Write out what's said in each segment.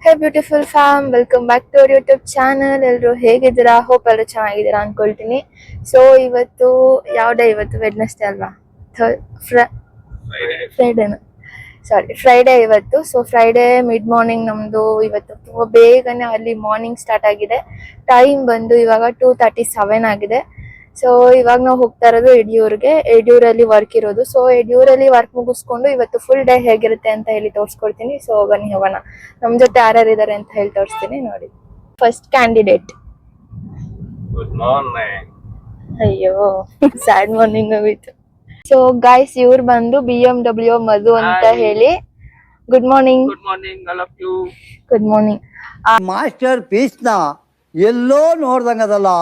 Hey beautiful fam, welcome back to our YouTube channel. ಎಲ್ಲರೂ ಹೇಗಿದ್ದೀರಾ? Hope ಎಲ್ಲರೂ ಚೆನ್ನಾಗಿದ್ದೀರಾ ಅನ್ಕೊಳ್ತೀನಿ. ಸೊ ಇವತ್ತು ಯಾವ ಡೇ? ಇವತ್ತು ವೆಡ್ನೆಸ್ಡೇ ಅಲ್ವಾ? ಫ್ರೈಡೇನ? ಫ್ರೈಡೇ ಇವತ್ತು. ಸೊ ಫ್ರೈಡೇ ಮಿಡ್ ಮಾರ್ನಿಂಗ್ ನಮ್ಮದು ಇವತ್ತು ತುಂಬ ಬೇಗನೆ ಅಲ್ಲಿ ಮಾರ್ನಿಂಗ್ ಸ್ಟಾರ್ಟ್ ಆಗಿದೆ. ಟೈಮ್ ಬಂದು ಇವಾಗ 2:37 ಆಗಿದೆ. ಸೊ ಇವಾಗ ನಾವು ಹೋಗ್ತಾ ಇರೋದು ಯಡಿಯೂರಲ್ಲಿ ವರ್ಕ್ ಇರೋದು. ಸೊ ಯಡಿಯೂರಲ್ಲಿ ವರ್ಕ್ ಮುಗಿಸ್ಕೊಂಡು ಇವತ್ತು ಫುಲ್ ಡೇ ಹೇಗಿರುತ್ತೆ ಅಂತ ಹೇಳಿ ತೋರಿಸ್ಕೊಡ್ತೀನಿ. ಸೊ ಬನ್ನಿ ಹೋಗೋಣ. ನಮ್ ಜೊತೆ ಯಾರ್ಯಾರು ಇದಾರೆ ಅಂತ ಹೇಳಿ ತೋರಿಸ್ತೀನಿ ನೋಡಿ. First candidate. Good morning. ಅಯ್ಯೋ ಸ್ಯಾಡ್ ಮಾರ್ನಿಂಗ್ ಆಗೋಯ್ತು. ಸೊ ಗೈಸ್, ಇವ್ರು ಬಂದು BMW ಮಧು ಅಂತ ಹೇಳಿ. Good morning. Good morning all of you. Good morning. Masterpiece ನ ಎಲ್ಲೋ ನೋಡ್ದಂಗದಲ್ಲ.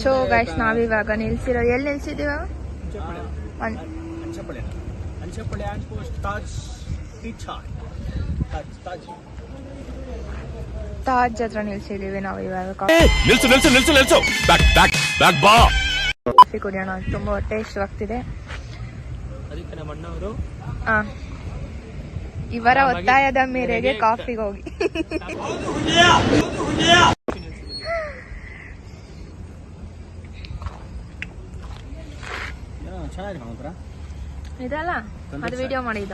ಸೊ ಗೈಸ್, ನಾವಿವಾಗ ನಿಲ್ಸಿರೋದು ಎಲ್ಲಿ ನಿಲ್ಸಿದೀವ? ತಾಜ್ ಹತ್ರ ನಿಲ್ಸಿದೀವಿ ನಾವು ಇವಾಗ. ಕಾಫಿ ಕುಡಿಯೋಣ, ತುಂಬಾ ಹೊಟ್ಟೆ ಇಷ್ಟವಾಗ್ತಿದೆ. ಇವರ ಒತ್ತಾಯದ ಮೇರೆಗೆ ಕಾಫಿಗೆ ಹೋಗಿ ಇದಲ್ಲ, ಅದು ವಿಡಿಯೋ ಮಾಡಿದ್ದ.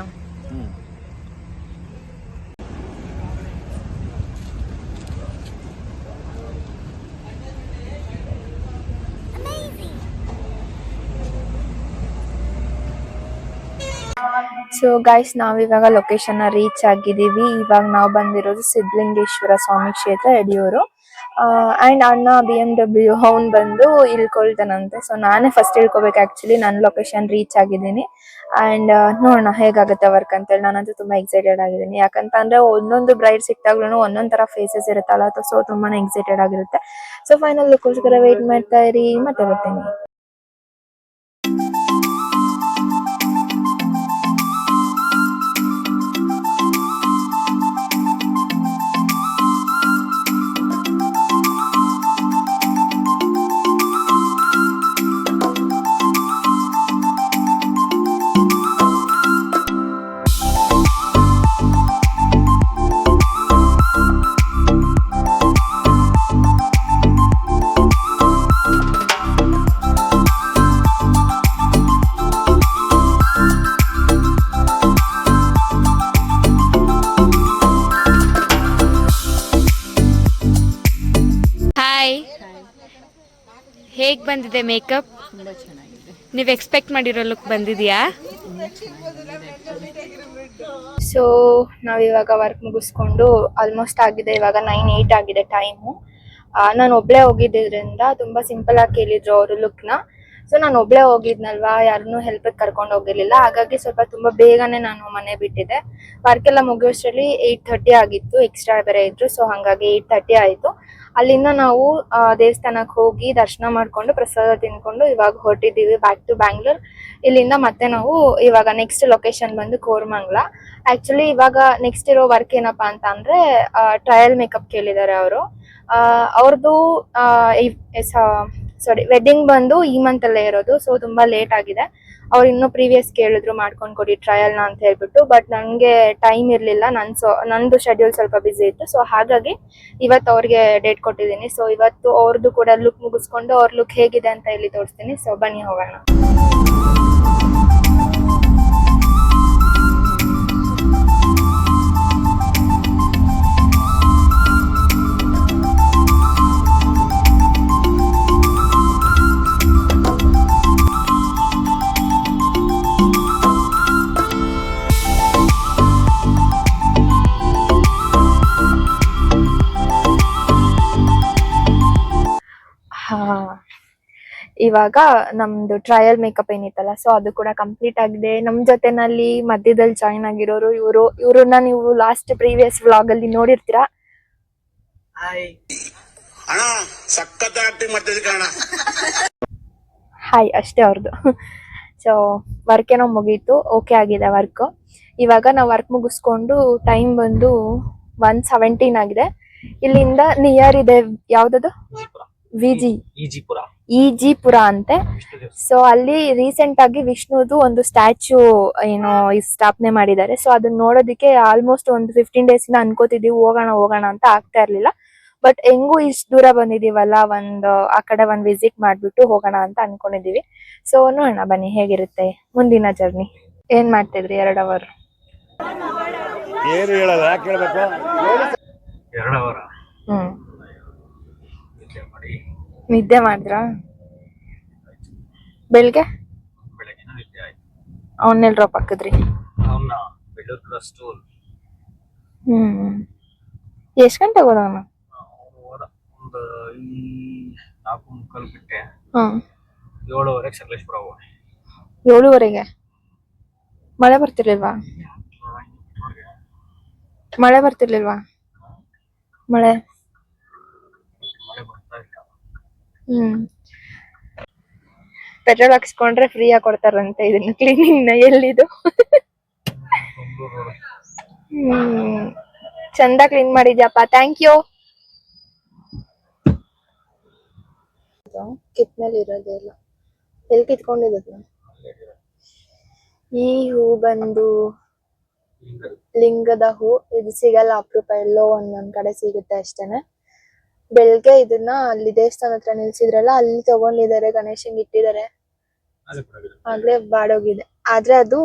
ಸೊ ಗೈಸ್, ನಾವಿವಾಗ ಲೊಕೇಶನ್ ರೀಚ್ ಆಗಿದ್ದೀವಿ. ಇವಾಗ ನಾವು ಬಂದಿರೋದು ಸಿದ್ಧಲಿಂಗೇಶ್ವರ ಸ್ವಾಮಿ ಕ್ಷೇತ್ರ, ಯಡಿಯೂರು. ಅಂಡ್ ಅಣ್ಣ BMW ಅವ್ನ್ ಬಂದು ಇಳ್ಕೊಳ್ತಾನಂತೆ. ಸೊ ನಾನೇ ಫಸ್ಟ್ ಇಳ್ಕೊಬೇಕು. ಆಕ್ಚುಲಿ ನನ್ನ ಲೊಕೇಶನ್ ರೀಚ್ ಆಗಿದ್ದೀನಿ. ಅಂಡ್ ನೋಡೋಣ ಹೇಗಾಗುತ್ತೆ ವರ್ಕ್ ಅಂತೇಳಿ. ನಾನಂತೂ ತುಂಬಾ ಎಕ್ಸೈಟೆಡ್ ಆಗಿದ್ದೀನಿ. ಯಾಕಂತ ಅಂದ್ರೆ ಒಂದೊಂದು ಬ್ರೈಡ್ ಸಿಕ್ತಾಗ್ಲೂ ಒಂದೊಂದ್ ತರ ಫೇಸಸ್ ಇರುತ್ತಲ್ಲ, ಸೊ ತುಂಬಾನೇ ಎಕ್ಸೈಟೆಡ್ ಆಗಿರುತ್ತೆ. ಸೊ ಫೈನಲ್ ಲುಕ್ಕೋಸ್ಕರ ವೇಟ್ ಮಾಡ್ತಾ ಇರಿ, ಮತ್ತೆ ಬರ್ತೀನಿ. ಹೇಗೆ ಬಂದಿದೆ ಮೇಕಪ್? ನೀವು ಎಕ್ಸ್ಪೆಕ್ಟ್ ಮಾಡಿರೋ ಲುಕ್ ಬಂದಿದೆಯಾ? ಸೊ ನಾವಿವಾಗ ವರ್ಕ್ ಮುಗಿಸ್ಕೊಂಡು ಆಲ್ಮೋಸ್ಟ್ ಆಗಿದೆ. ಇವಾಗ 9:08 ಆಗಿದೆ ಟೈಮು. ನಾನು ಒಬ್ಳೆ ಹೋಗಿದ್ದರಿಂದ ತುಂಬಾ ಸಿಂಪಲ್ ಆಗಿ ಕೇಳಿದ್ರು ಅವರು ಲುಕ್ನ. ಸೊ ನಾನು ಒಬ್ಳೆ ಹೋಗಿದ್ನಲ್ವಾ, ಯಾರನ್ನೂ ಹೆಲ್ಪ್ ಕರ್ಕೊಂಡು ಹೋಗಿರ್ಲಿಲ್ಲ. ಹಾಗಾಗಿ ಸ್ವಲ್ಪ ತುಂಬಾ ಬೇಗನೆ ನಾನು ಮನೆ ಬಿಟ್ಟಿದ್ದೆ. ವರ್ಕ್ ಎಲ್ಲ ಮುಗಿಯೋಷ್ಟರಲ್ಲಿ 8:30 ಆಗಿತ್ತು. ಎಕ್ಸ್ಟ್ರಾ ಬೇರೆ ಇದ್ರು. ಸೊ ಹಂಗಾಗಿ 8:30 ಆಯ್ತು. ಅಲ್ಲಿಂದ ನಾವು ದೇವಸ್ಥಾನಕ್ಕೆ ಹೋಗಿ ದರ್ಶನ ಮಾಡ್ಕೊಂಡು ಪ್ರಸಾದ ತಿನ್ಕೊಂಡು ಇವಾಗ ಹೊರಟಿದ್ದೀವಿ ಬ್ಯಾಕ್ ಟು ಬ್ಯಾಂಗ್ಳೂರ್. ಇಲ್ಲಿಂದ ಮತ್ತೆ ನಾವು ಇವಾಗ ನೆಕ್ಸ್ಟ್ ಲೊಕೇಶನ್ ಬಂದು ಕೋರಮಂಗಲ. ಆಕ್ಚುಲಿ ಇವಾಗ ನೆಕ್ಸ್ಟ್ ಇರೋ ವರ್ಕ್ ಏನಪ್ಪಾ ಅಂತ ಅಂದ್ರೆ ಟ್ರಯಲ್ ಮೇಕಪ್ ಕೇಳಿದ್ದಾರೆ ಅವರು. ಅವ್ರದ್ದು ವೆಡ್ಡಿಂಗ್ ಬಂದು ಈ ಮಂತ್ ಅಲ್ಲೇ ಇರೋದು. ಸೊ ತುಂಬಾ ಲೇಟ್ ಆಗಿದೆ. ಅವ್ರು ಇನ್ನೂ ಪ್ರೀವಿಯಸ್ ಕೇಳಿದ್ರು ಮಾಡ್ಕೊಂಡ್ ಕೊಡಿ ಟ್ರಯಲ್ನ ಅಂತ ಹೇಳ್ಬಿಟ್ಟು. ಬಟ್ ನನಗೆ ಟೈಮ್ ಇರ್ಲಿಲ್ಲ. ನಂದು ಶೆಡ್ಯೂಲ್ ಸ್ವಲ್ಪ ಬಿಸಿ ಇತ್ತು. ಸೊ ಹಾಗಾಗಿ ಇವತ್ತು ಅವ್ರಿಗೆ ಡೇಟ್ ಕೊಟ್ಟಿದ್ದೀನಿ. ಸೊ ಇವತ್ತು ಅವ್ರದ್ದು ಕೂಡ ಲುಕ್ ಮುಗಿಸ್ಕೊಂಡು ಅವ್ರ ಲುಕ್ ಹೇಗಿದೆ ಅಂತ ಇಲ್ಲಿ ತೋರಿಸ್ತೀನಿ. ಸೊ ಬನ್ನಿ ಹೋಗೋಣ. ಇವಾಗ ನಮ್ದು ಟ್ರಯಲ್ ಮೇಕಪ್ ಏನಿತ್ತಲ್ಲ, ಸೊ ಅದು ಕೂಡ ಕಂಪ್ಲೀಟ್ ಆಗಿದೆ. ನಮ್ ಜೊತೆನಲ್ಲಿ ಮಧ್ಯದಲ್ಲಿ ಜಾಯಿನ್ ಆಗಿರೋರು ಇವ್ರನ್ನ ನೀವು ಲಾಸ್ಟ್ ಪ್ರೀವಿಯಸ್ ವ್ಲಾಗ್ ಅಲ್ಲಿ ನೋಡಿರ್ತೀರಾ. ಹಾಯ್ ಅಷ್ಟೇ ಅವ್ರದ್ದು. ಸೊ ವರ್ಕ್ ಏನೋ ಮುಗೀತು, ಓಕೆ ಆಗಿದೆ ವರ್ಕ್. ಇವಾಗ ನಾವು ವರ್ಕ್ ಮುಗಿಸ್ಕೊಂಡು ಟೈಮ್ ಬಂದು 1:17 ಆಗಿದೆ. ಇಲ್ಲಿಂದ ನಿಯರ್ ಇದೆ ಯಾವ್ದದು, ಇಜಿಪುರ ಅಂತೆ. ಸೊ ಅಲ್ಲಿ ರೀಸೆಂಟ್ ಆಗಿ ವಿಷ್ಣುದು ಒಂದು ಸ್ಟ್ಯಾಚ್ಯೂ ಏನೋ ಸ್ಥಾಪನೆ ಮಾಡಿದ್ದಾರೆ. ಸೊ ಅದನ್ನ ನೋಡೋದಕ್ಕೆ ಆಲ್ಮೋಸ್ಟ್ ಒಂದು 15 days ಇಂದ ಅನ್ಕೋತಿದೀವಿ ಹೋಗೋಣ ಅಂತ ಆಗ್ತಾ ಇರ್ಲಿಲ್ಲ. ಬಟ್ ಹೆಂಗೂ ಇಷ್ಟು ದೂರ ಬಂದಿದೀವಲ್ಲ, ಆ ಕಡೆ ವಿಸಿಟ್ ಮಾಡ್ಬಿಟ್ಟು ಹೋಗೋಣ ಅಂತ ಅನ್ಕೊಂಡಿದೀವಿ. ಸೊ ನೋಡೋಣ ಬನ್ನಿ ಹೇಗಿರುತ್ತೆ ಮುಂದಿನ ಜರ್ನಿ. ಏನ್ ಮಾಡ್ತಿದ್ರಿ 2 hour? ಏನು ಹೇಳಲ್ಲ, ಯಾಕೆ ಹೇಳ್ಬೇಕು? 2 hour ನಿದ್ದೆ ಮಾಡಿದ್ರಾ? ಬೆಳಿಗ್ಗೆ ನಿದ್ದೆ ಆಯ್ತು. ಅವನ್ನೆಲ್ ಡ್ರಾಪ್ ಹಾಕಿದ್ರಿ? ಅವನ್ನ ಬೆಳ್ಳೂರ್ ಕ್ರಾಸ್ ಟೂಲ್ ಎಷ್ಟ್ ಗಂಟೆಗೆ ಹೋದವನ? ಹೋದ ಒಂದು 4:45 ಬಿಟ್ಟೆ. 7:00 ಸಕಲೇಶ್ಪುರ ಹೋಗಿ 7:30ಗೆ. ಮಳೆ ಬರ್ತಿರ್ಲಿಲ್ವಾ? ಮಳೆ ಬರ್ತಾ ಇಲ್ಲ. ಪೆಟ್ರೋಲ್ ಹಾಕ್ಸ್ಕೊಂಡ್ರೆ ಫ್ರೀ ಆಗಿ ಕೊಡ್ತಾರಂತೆ ಇದನ್ನ ಕ್ಲೀನಿಂಗ್ ನ. ಎಲ್ಲಿದು? ಚಂದ ಕ್ಲೀನ್ ಮಾಡಿದ್ಯಪ್ಪ, ಥ್ಯಾಂಕ್ ಯು. ಕಿತ್ಮೇಲೆ ಇರೋದೇ ಇಲ್ಲ. ಎಲ್ಲಿ ಕಿತ್ಕೊಂಡಿದ್ದ? ಈ ಹೂ ಬಂದು ಲಿಂಗದ ಹೂ. ಇದು ಸಿಗಲ್ಲ, ಅಪರೂಪ, ಎಲ್ಲೋ ಒಂದೊಂದ್ ಕಡೆ ಸಿಗುತ್ತೆ ಅಷ್ಟೇನೆ. ಬೆಳ್ಗೆ ಇದನ್ನ ಅಲ್ಲಿ ದೇವಸ್ಥಾನ ಹತ್ರ ನಿಲ್ಸಿದ್ರಲ್ಲ, ಅಲ್ಲಿ ತಗೊಂಡಿದ್ದಾರೆ, ಗಣೇಶಂಗ್ ಇಟ್ಟಿದ್ದಾರೆ. ಆಗ್ಲೇ ಬಾಡೋಗಿದೆ. ಆದ್ರೆ ಅದು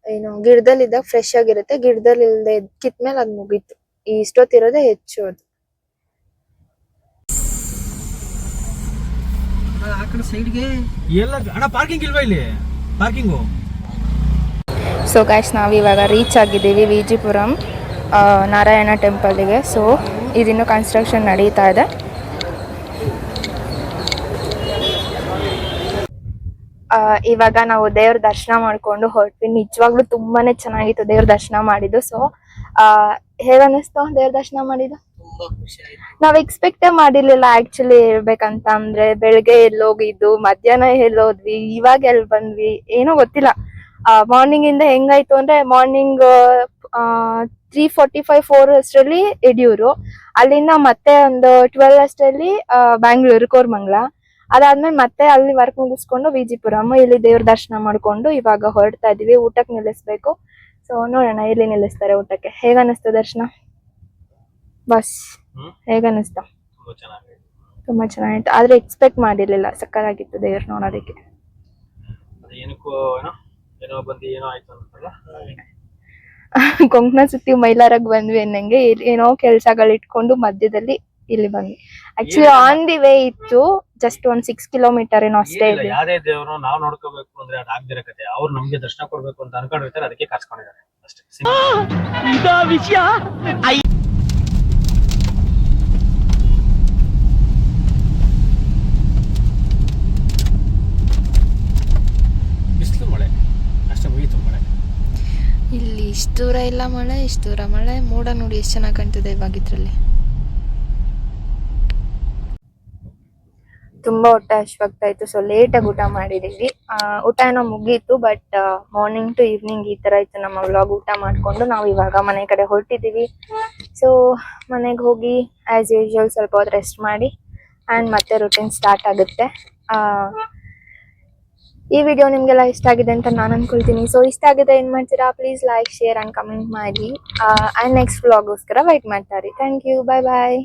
ಏನು ಗಿಡದಲ್ಲಿದ್ದಾಗ ಫ್ರೆಶ್ ಆಗಿರುತ್ತೆ, ಗಿಡದಲ್ಲಿ ಇಲ್ದೆ ಕಿತ್ಮೇಲೆ ಅದ್ ಮುಗೀತು. ಇಷ್ಟೊತ್ತಿರೋದೇ ಹೆಚ್ಚು ಅದು. ಸೊ ಗೈಸ್, ನಾವಿವಾಗ ರೀಚ್ ಆಗಿದ್ದೀವಿ ವಿಜಿಪುರಂ ನಾರಾಯಣ ಟೆಂಪಲ್ಗೆ. ಸೊ ಇದಿನ್ನು ಕನ್ಸ್ಟ್ರಕ್ಷನ್ ನಡೀತಾ ಇದೆ. ಇವಾಗ ನಾವು ದೇವ್ರ ದರ್ಶನ ಮಾಡ್ಕೊಂಡು ಹೊರಟ್ವಿ. ನಿಜವಾಗ್ಲೂ ತುಂಬಾನೇ ಚೆನ್ನಾಗಿತ್ತು ದೇವ್ರ ದರ್ಶನ ಮಾಡಿದ್ದು. ಸೊ ಹೇಗನ್ನಿಸ್ತು ದೇವ್ರ ದರ್ಶನ ಮಾಡಿದ್ದು? ನಾವ್ ಎಕ್ಸ್ಪೆಕ್ಟೇ ಮಾಡಿರ್ಲಿಲ್ಲ ಆಕ್ಚುಲಿ ಹೇಳ್ಬೇಕಂತ ಅಂದ್ರೆ. ಬೆಳಗ್ಗೆ ಎಲ್ಲೋಗಿದ್ದು, ಮಧ್ಯಾಹ್ನ ಎಲ್ಲೋದ್ವಿ, ಇವಾಗ ಎಲ್ಲಿ ಬಂದ್ವಿ ಏನೋ ಗೊತ್ತಿಲ್ಲ. ಮಾರ್ನಿಂಗ್ ಇಂದ ಹೆಂಗಾಯ್ತು ಅಂದ್ರೆ, ಮಾರ್ನಿಂಗ್ 3:45-4 ಅಷ್ಟರಲ್ಲಿ ಯಡಿಯೂರು, ಅಲ್ಲಿಂದ ಮತ್ತೆ ಒಂದು 12 ಅಷ್ಟರಲ್ಲಿ ಬ್ಯಾಂಗ್ಳೂರು ಕೋರ್ಮಂಗ್ಲ. ಅದಾದ್ಮೇಲೆ ಮತ್ತೆ ಅಲ್ಲಿ ವರ್ಕ್ ಮುಗಿಸ್ಕೊಂಡು ವಿಜಿಪುರಂ, ಇಲ್ಲಿ ದೇವ್ರ ದರ್ಶನ ಮಾಡ್ಕೊಂಡು ಇವಾಗ ಹೊರಡ್ತಾ ಇದೀವಿ. ಊಟಕ್ಕೆ ನಿಲ್ಲಿಸ್ಬೇಕು. ಸೊ ನೋಡೋಣ ಎಲ್ಲಿ ನಿಲ್ಲಿಸ್ತಾರೆ ಊಟಕ್ಕೆ. ಹೇಗನ್ನಿಸ್ತು ದರ್ಶನ ಬಸ್? ಹೇಗನ್ನಿಸ್ತಾ? ತುಂಬಾ ಚೆನ್ನಾಗಿತ್ತು. ಆದ್ರೆ ಎಕ್ಸ್ಪೆಕ್ಟ್ ಮಾಡಿರ್ಲಿಲ್ಲ, ಸಕ್ಕತ್ತಾಗಿತ್ತು ದೇವ್ರ ನೋಡೋದಕ್ಕೆ. ಕೊಂಕಣ ಸುತ್ತಿ ಮೈಲಾರಗ್ ಬಂದ್ವಿ ಅನ್ನಂಗೆ ಏನೋ ಕೆಲ್ಸಗಳು ಇಟ್ಕೊಂಡು ಮಧ್ಯದಲ್ಲಿ ಇಲ್ಲಿ ಬಂದ್ವಿ. ಆಕ್ಚುಲಿ ಆನ್ ದಿ ವೇ ಇತ್ತು, ಜಸ್ಟ್ ಒಂದ್ 6 kilometer ಏನೋ ಅಷ್ಟೇ ಇದೆ. ಯಾವ್ದೇ ದೇವ್ರು ನಾವ್ ನೋಡ್ಕೋಬೇಕು ಅಂದ್ರೆ ಅದ್ ಆಗ್ದಿರ ಕತೆ. ಅವ್ರು ನಮ್ಗೆ ದರ್ಶನ ಕೊಡ್ಬೇಕು ಅಂತ ಅನ್ಕೊಂಡಿರ್ತಾರೆ, ಅದಕ್ಕೆ ಕರ್ಸ್ಕೊಂಡಿದ್ದಾರೆ ಅಷ್ಟೇ. ಬಿಸಿಲು ಮಳೆ ಅಷ್ಟೇ, ಮುಗೀತು ಮಳೆ. ಇಲ್ಲಿ ಇಷ್ಟು ದೂರ ಇಲ್ಲ ಮಳೆ, ಇಷ್ಟು ದೂರ ಮಳೆ. ಮೋಡ ನೋಡಿ ಎಷ್ಟು ಚೆನ್ನಾಗಿ ಕಾಣ್ತಿದೆ ಇವಾಗಿದ್ರಲ್ಲಿ. ತುಂಬಾ ಹೊಟ್ಟೆ ಹಶ್ವಾಗ್ತಾ ಇತ್ತು. ಸೊ ಲೇಟಾಗಿ ಊಟ ಮಾಡಿದೀವಿ. ಊಟ ಏನೋ ಮುಗೀತು, ಬಟ್ ಮಾರ್ನಿಂಗ್ ಟು ಈವ್ನಿಂಗ್ ಈ ತರ ಇತ್ತು ನಮ್ಮ ವ್ಲಾಗ್. ಊಟ ಮಾಡ್ಕೊಂಡು ನಾವು ಇವಾಗ ಮನೆ ಕಡೆ ಹೊರಟಿದೀವಿ. ಸೊ ಮನೆಗೆ ಹೋಗಿ ಆಸ್ ಯೂಶುವಲ್ ಸ್ವಲ್ಪ ಹೊತ್ತು ರೆಸ್ಟ್ ಮಾಡಿ ಆ್ಯಂಡ್ ಮತ್ತೆ ರುಟೀನ್ ಸ್ಟಾರ್ಟ್ ಆಗುತ್ತೆ. ಈ ವಿಡಿಯೋ ನಿಮ್ಗೆಲ್ಲ ಇಷ್ಟ ಆಗಿದೆ ಅಂತ ನಾನು ಅನ್ಕೊಳ್ತೀನಿ. ಸೊ ಇಷ್ಟ ಆಗಿದೆ ಏನ್ ಮಾಡ್ತೀರಾ, please like, share and comment ಮಾಡಿ. ಆ್ಯಂಡ್ ನೆಕ್ಸ್ಟ್ ವ್ಲಾಗೋಸ್ಕರ ವೈಟ್ ಮಾಡ್ತಾರೆ. Thank you, bye bye.